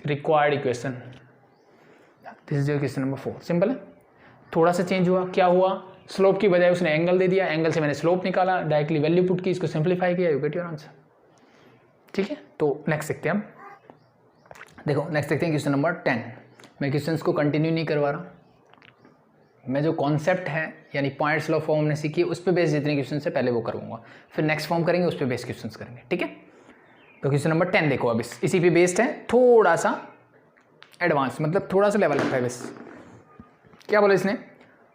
required equation, this is your question number 4। Simple है, थोड़ा सा चेंज हुआ। क्या हुआ? स्लोप की बजाय उसने एंगल दे दिया, एंगल से मैंने स्लोप निकाला, डायरेक्टली वैल्यू पुट की, इसको सिंप्लीफाई किया, यू गेट योर आंसर, ठीक है? तो नेक्स्ट देखते हैं हम। देखो नेक्स्ट देखते हैं क्वेश्चन नंबर 10। मैं क्वेश्चंस को कंटिन्यू नहीं करवा रहा, मैं जो कॉन्सेप्ट है यानी पॉइंट स्लोप फॉर्म हमने सीखी उस पर बेस जितने क्वेश्चन है पहले वो करूँगा, फिर नेक्स्ट फॉर्म करेंगे उस पर बेस क्वेश्चन करेंगे, ठीक है? तो क्वेश्चन नंबर 10 देखो, अब इसी पे बेस्ड है, थोड़ा सा एडवांस, मतलब थोड़ा सा लेवल है बस। क्या बोला इसने?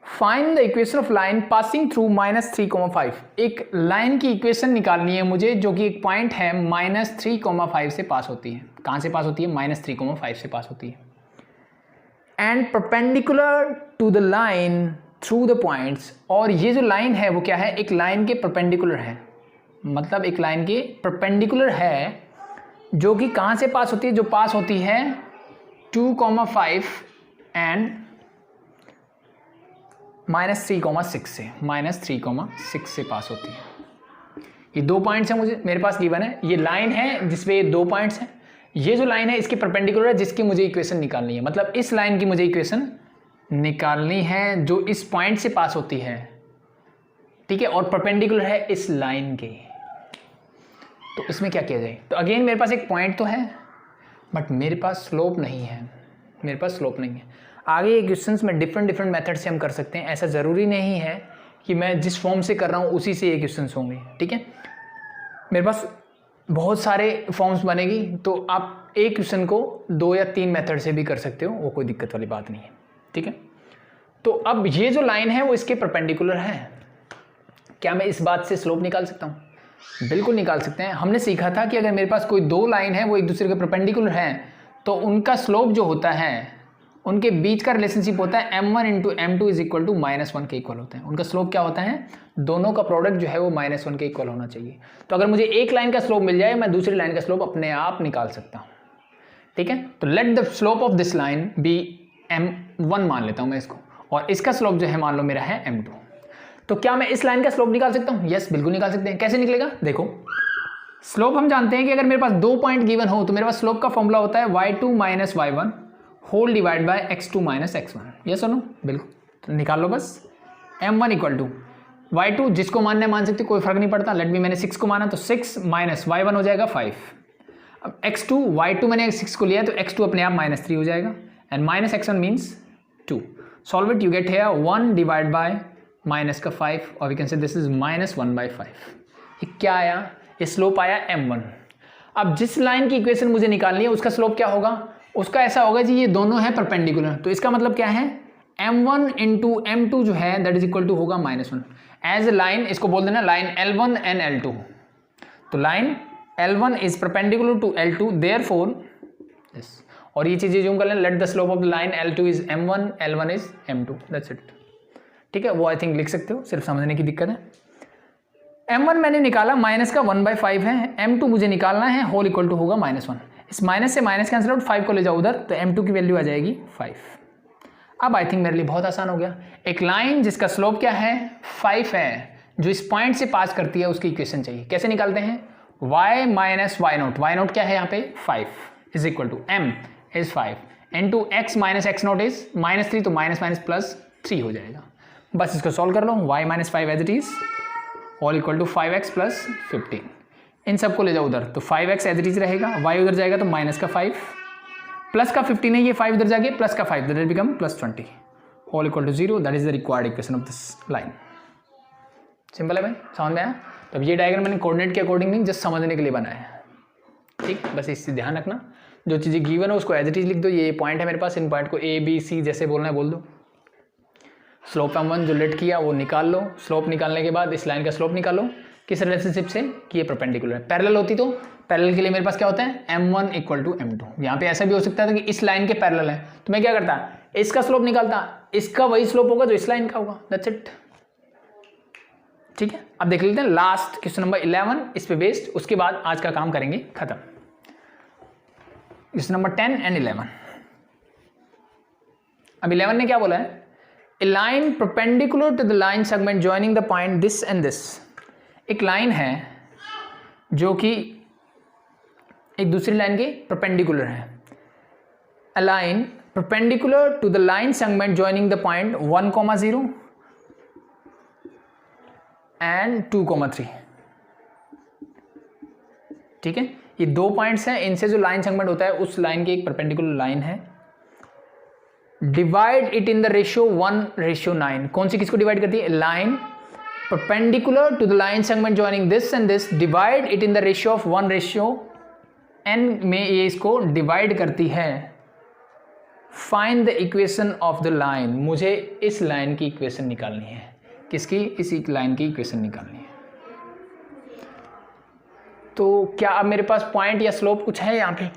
Find the equation of line passing through -3,5। एक लाइन की इक्वेशन निकालनी है मुझे जो कि एक पॉइंट है -3,5 से पास होती है। कहाँ से पास होती है? -3,5 से पास होती है। And perpendicular to the line through the points, और ये जो लाइन है वो क्या है, एक लाइन के परपेंडिकुलर है, मतलब एक लाइन के परपेंडिकुलर है जो कि कहाँ से पास होती है, जो पास होती है 2,5 एंड -3,6 से, -3,6 से पास होती है। ये 2 पॉइंट्स हैं मुझे मेरे पास गिवन है, ये लाइन है जिसपे ये 2 पॉइंट्स हैं, ये जो लाइन है इसकी परपेंडिकुलर है जिसकी मुझे इक्वेशन निकालनी है, मतलब इस लाइन की मुझे इक्वेशन निकालनी है जो इस पॉइंट से पास होती है, ठीक है, और परपेंडिकुलर है इस लाइन के। तो इसमें क्या किया जाए, तो अगेन मेरे पास एक पॉइंट तो है बट मेरे पास स्लोप नहीं है, मेरे पास स्लोप नहीं है। आगे क्वेश्चंस में डिफरेंट मेथड से हम कर सकते हैं, ऐसा ज़रूरी नहीं है कि मैं जिस फॉर्म से कर रहा हूँ उसी से ये क्वेश्चंस होंगे, ठीक है। मेरे पास बहुत सारे फॉर्म्स बनेगी तो आप एक क्वेश्चन को 2 या 3 मेथड से भी कर सकते हो, वो कोई दिक्कत वाली बात नहीं है, ठीक है। तो अब ये जो लाइन है वो इसके परपेंडिकुलर है, क्या मैं इस बात से स्लोप निकाल सकता हूँ? बिल्कुल निकाल सकते हैं। हमने सीखा था कि अगर मेरे पास कोई 2 लाइन है वो एक दूसरे के परपेंडिकुलर हैं तो उनका स्लोप जो होता है, उनके बीच का रिलेशनशिप होता है m1 into m2 is equal to -1 के इक्वल होता है। उनका स्लोप क्या होता है, दोनों का प्रोडक्ट जो है वो -1 के इक्वल होना चाहिए। तो अगर मुझे एक लाइन का स्लोप मिल जाए मैं दूसरी लाइन का स्लोप अपने आप निकाल सकता हूँ, ठीक है। तो let the slope of this line be m1 मान लेता हूँ मैं इसको, और इसका स्लोप जो है मान लो मेरा है m2। तो क्या मैं इस लाइन का स्लोप निकाल सकता हूँ? यस, बिल्कुल निकाल सकते हैं। कैसे निकलेगा, देखो स्लोप हम जानते हैं कि अगर मेरे पास 2 पॉइंट गिवन हो तो मेरे पास स्लोप का फॉर्मूला होता है y2 - y1 whole divide by x2 - x1। Yes और नो? बिल्कुल। तो निकाल लो बस, m1 इक्वल टू y2, जिसको मानना है मान सकते, कोई फर्क नहीं पड़ता। लेट मी, मैंने 6 को माना तो 6 माइनस y1 हो जाएगा 5। अब x2, y2 मैंने 6 को लिया तो x2 अपने आप -3 हो जाएगा, and minus x1 means 2। Solve it, you get here 1 divide by minus का 5, और we can say this is -1/5। ये क्या आया, ये स्लोप आया m1। अब जिस लाइन की इक्वेशन मुझे निकालनी है उसका स्लोप क्या होगा, उसका ऐसा होगा जी ये दोनों है परपेंडिकुलर, तो इसका मतलब क्या है m1 इंटू m2 जो है दैट इज इक्वल टू होगा -1। एज ए लाइन इसको बोल देना लाइन L1 एंड L2। तो line L1 is perpendicular to L2, therefore this, और ये चीजें जूम कर लें, let the slope of the line L2 is m1, L1 is m2, that's it, ठीक है। वो आई थिंक लिख सकते हो, सिर्फ समझने की दिक्कत है। m1 मैंने निकाला माइनस का 1/5 है, m2 मुझे निकालना है होल इक्वल टू होगा -1। इस माइनस से माइनस कैंसिल आउट, 5 को ले जाओ उधर तो m2 की वैल्यू आ जाएगी 5। अब आई थिंक मेरे लिए बहुत आसान हो गया। एक लाइन जिसका स्लोप क्या है 5 है, जो इस पॉइंट से पास करती है, उसकी इक्वेशन चाहिए। कैसे निकालते हैं, y माइनस y0, y0 क्या है यहाँ पे 5 is equal to m is 5 into x minus x0 is -3, तो माइनस माइनस प्लस 3 हो जाएगा। बस इसको सॉल्व कर लो, y minus 5 as it is all equal to 5x plus 15। इन सबको ले जाओ उधर तो 5x एज इट इज रहेगा, y उधर जाएगा तो माइनस का 5 प्लस का 15 है, ये 5 उधर जाके प्लस का 5 that become +20 all equal to 0। That is the required equation of this line. Simple है भाई, समझ में आया? तो अब ये डायग्राम मैंने कोऑर्डिनेट के अकॉर्डिंग नहीं, जस्ट समझने के लिए बनाया है, ठीक। बस इससे ध्यान रखना, जो चीज़ें गिवन है उसको एज इट इज लिख दो। ये पॉइंट है मेरे पास, इन पॉइंट को A B C जैसे बोलना है बोल दो। स्लोप m1 जो लेट किया वो निकाल लो, स्लोप निकालने के बाद इस लाइन का स्लोप निकालो किस रिलेशनशिप से कि ये परपेंडिकुलर है। पैरेलल होती तो पैरेलल के लिए मेरे पास क्या होता है m1 इक्वल टू m2। यहाँ पे ऐसा भी हो सकता था कि इस लाइन के पैरेलल है तो मैं क्या करता, इसका स्लोप निकालता, इसका वही स्लोप होगा जो इस लाइन का होगा, दैट्स इट, ठीक है। अब देख लेते हैं लास्ट क्वेश्चन नंबर 11 इस पे बेस्ड, उसके बाद आज का काम करेंगे खत्म। Question number 10 and 11। अब 11 ने क्या बोला है, A line perpendicular to the line segment joining the point this and this। एक लाइन है जो कि एक दूसरी लाइन के परपेंडिकुलर है। A line perpendicular to the line segment joining the point 1,0 and 2,3। ठीक है, ये 2 पॉइंट्स हैं, इनसे जो लाइन सेगमेंट होता है उस लाइन की एक परपेंडिकुलर लाइन है। Divide it in the ratio 1:9। कौन सी किसको डिवाइड करती है, line perpendicular to the line segment joining this and this, divide it in the ratio of 1:n में ये इसको डिवाइड करती है। Find the equation of the line. मुझे इस लाइन की इक्वेशन निकालनी है। किसकी, इसी लाइन की इक्वेशन निकालनी है। तो क्या अब मेरे पास पॉइंट या स्लोप कुछ है यहाँ पे,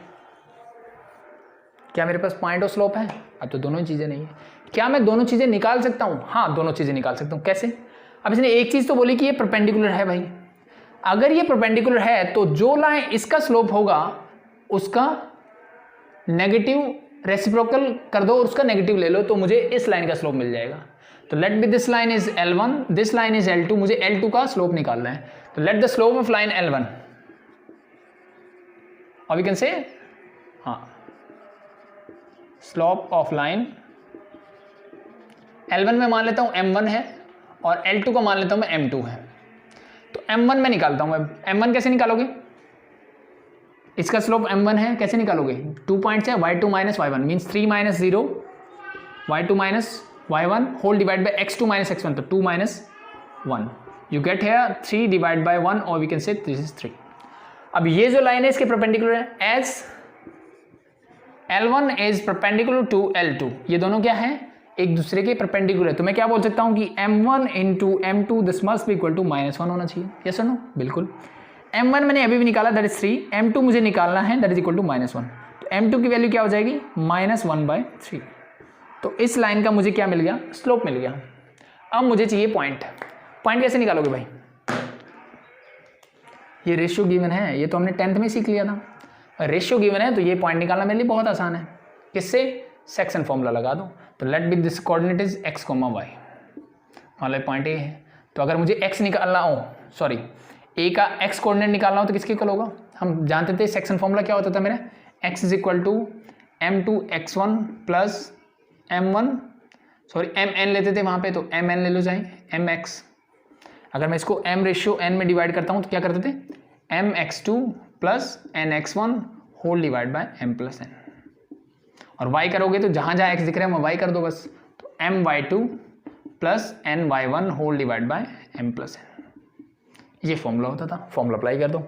क्या मेरे पास पॉइंट और स्लोप है? अब तो दोनों चीज़ें नहीं है। क्या मैं दोनों चीज़ें निकाल सकता हूँ? हाँ, दोनों चीज़ें निकाल सकता हूँ। कैसे? अब इसने एक चीज़ तो बोली कि ये परपेंडिकुलर है भाई। अगर ये परपेंडिकुलर है तो जो लाइन इसका स्लोप होगा उसका नेगेटिव रेसिप्रोकल कर दो और उसका नेगेटिव ले लो, तो मुझे इस लाइन का स्लोप मिल जाएगा। तो let be this line is L1, this line is L2, मुझे L2 का स्लोप निकालना है। तो let the slope of line L1, और we can say slope of line L1 में मान लेता हूं M1 है और L2 को मान लेता हूं मैं M2 है। तो M1 में निकालता हूं मैं। M1 कैसे निकालोगे? इसका स्लोप M1 है, कैसे निकालोगे? 2 पॉइंट्स है, y2 minus y1 means 3 minus 0 y2 minus y1 whole divide by x2 minus x1, तो 2 minus 1 you get here 3 divide by 1, और we can say this is 3। अब ये जो लाइन है इसके परपेंडिकुलर है, as L1 is perpendicular to L2, ये दोनों क्या है? एक दूसरे के परपेंडिकुलर है। तो मैं क्या बोल सकता हूं कि M1 into M2 this must be equal to -1 होना चाहिए। यस और नो? बिल्कुल। M1 मैंने अभी भी निकाला, दैट इज 3, M2 मुझे निकालना है, दैट इज इक्वल टू -1। तो M2 की वैल्यू क्या हो जाएगी? -1/3। तो इस लाइन का मुझे क्या मिल गया? स्लोप मिल गया। अब मुझे चाहिए पॉइंट। पॉइंट कैसे निकालोगे भाई? ये रेशियो गिवन है, ये तो हमने 10th में सीख लिया था। रेशियो गिवन है तो ये पॉइंट निकालना मेरे लिए बहुत आसान है। किससे? सेक्शन फॉर्मूला लगा दो। तो let be this coordinate is x, y। मान लो पॉइंट ए है, तो अगर मुझे x निकालना हो, सॉरी a का x कोऑर्डिनेट निकालना हो तो किसके इक्वल होगा? हम जानते थे सेक्शन फॉर्मूला क्या होता था मेरा, x is equal to m2x1 plus m1, sorry mn लेते थे वहाँ पे, तो mn ले लो चाहे mx। अगर मैं इसको m रेशियो n में डिवाइड करता हूँ तो क्या करते थे? mx2 plus nx1 whole divide by m plus n। और y करोगे तो जहाँ जहाँ x दिख रहा है वहाँ y कर दो बस। तो my2 plus ny1 whole divide by m plus n, ये फॉर्मूला होता था। फॉर्मूला अप्लाई कर दो।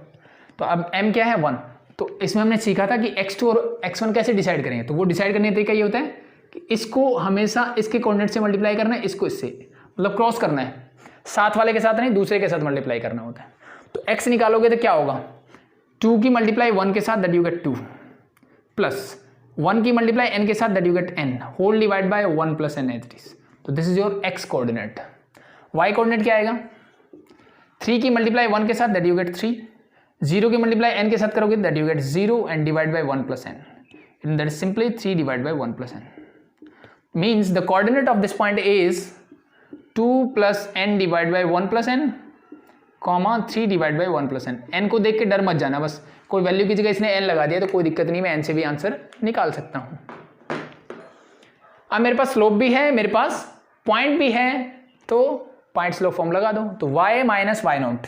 तो अब m क्या है? 1। तो इसमें हमने सीखा था कि x2 और x1 कैसे डिसाइड करेंगे। तो वो डिसाइड करने का तरीका ये होता है कि इसको हमेशा इसके कोऑर्डिनेट से मल्टीप्लाई करना है, इसको इससे, मतलब क्रॉस करना है। साथ वाले के साथ नहीं, दूसरे के साथ मल्टीप्लाई करना होता है। तो x निकालोगे तो क्या होगा? 2 की मल्टीप्लाई 1 के साथ, दैट यू गेट 2, प्लस 1 की मल्टीप्लाई n के साथ, that you get n whole divide by 1 plus n as it is. तो this is your x coordinate. y coordinate क्या आएगा? 3 की मल्टीप्लाई 1 के साथ, दैट यू गेट 3, 0 की मल्टीप्लाई n के साथ करोगे, that you gate 0 and divide by 1 plus n, and that is simply 3 divide by 1 plus n। Means the coordinate of this point is 2 plus n divide by 1 plus n, 3 divide by 1 plus n। n को देख के डर मत जाना, बस कोई value की जगह इसने n लगा दिया तो कोई दिक्कत नहीं, मैं n से भी आंसर निकाल सकता हूं। अब मेरे पास स्लोप भी है, मेरे पास पॉइंट भी है, तो पॉइंट स्लोप फॉर्म लगा दो। तो y minus y naught,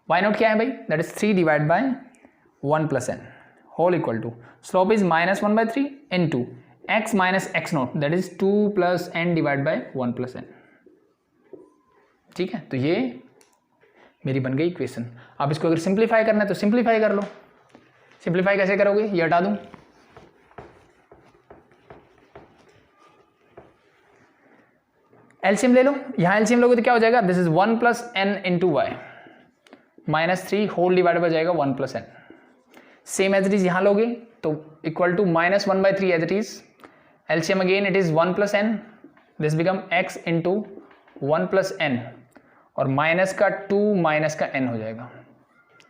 y naught क्या है भाई? That is 3 divide by 1 plus n whole equal to slope is -1/3 into x minus x naught, that is 2 plus n divide by 1 plus n। ठीक है, तो ये मेरी बन गई इक्वेशन। आप इसको अगर सिंप्लीफाई करना है तो सिंप्लीफाई कर लो। सिंप्लीफाई कैसे करोगे? ये हटा दूं, एलसीएम ले लो। यहां एलसीएम लोगे तो क्या हो जाएगा? This is 1 plus n into y -3 whole divide हो जाएगा 1 plus n। Same as it is यहां लोगे तो equal to -1/3 as it is. LCM again it is 1 plus n, this become x into 1 plus n, और minus का 2 minus का n हो जाएगा।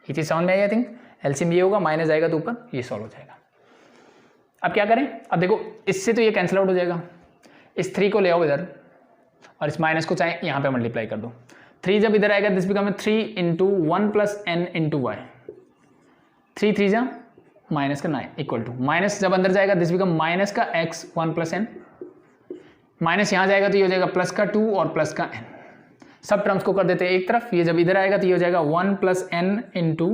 ये चीज समझ में आई? आई थिंक एलसीएम ये होगा, माइनस आएगा तो ऊपर ये सॉल्व हो जाएगा। अब क्या करें? अब देखो इससे तो ये कैंसिल आउट हो जाएगा, इस 3 को ले आओ इधर और इस माइनस को चाहे यहाँ पे मल्टीप्लाई कर दो। 3 जब इधर आएगा this become 3 into 1 plus n into y, 3 3 जा माइनस का 9 इक्वल टू माइनस जब अंदर जाएगा दिस बिकम माइनस का x 1 प्लस n, माइनस यहाँ जाएगा तो ये हो जाएगा प्लस का 2 और प्लस का n। सब टर्म्स को कर देते हैं एक तरफ। ये जब इधर आएगा तो ये हो जाएगा 1 प्लस n इंटू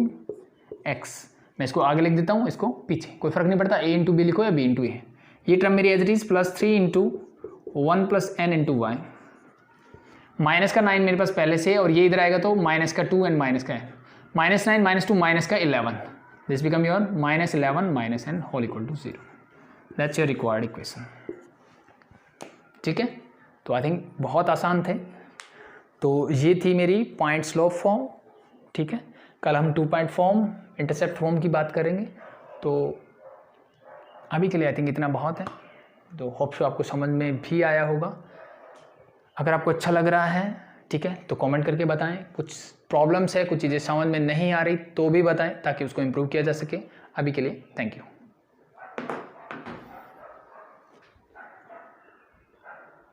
एक्स। मैं इसको आगे लिख देता हूँ, इसको पीछे, कोई फर्क नहीं पड़ता, a इंटू बी लिखो या b इंटू ए। ये टर्म मेरी as it is plus 3 into 1 plus n into y, minus का 9 मेरे पास पहले से है, और ये इधर आएगा तो माइनस का 2 एंड माइनस का n, -9 -2 माइनस का 11, this become your -11 minus n whole equal to 0। That's your required equation. ठीक है, तो आई थिंक बहुत आसान थे। तो ये थी मेरी पॉइंट स्लोप फॉर्म। ठीक है, कल हम 2 पॉइंट फॉर्म, इंटरसेप्ट फॉर्म की बात करेंगे। तो अभी के लिए आई थिंक इतना बहुत है। तो होप सो आपको समझ में भी आया होगा। अगर आपको अच्छा लग रहा है, ठीक है, तो कमेंट करके बताएं। कुछ प्रॉब्लम्स है, कुछ चीज़ें समझ में नहीं आ रही तो भी बताएं ताकि उसको इम्प्रूव किया जा सके। अभी के लिए थैंक यू।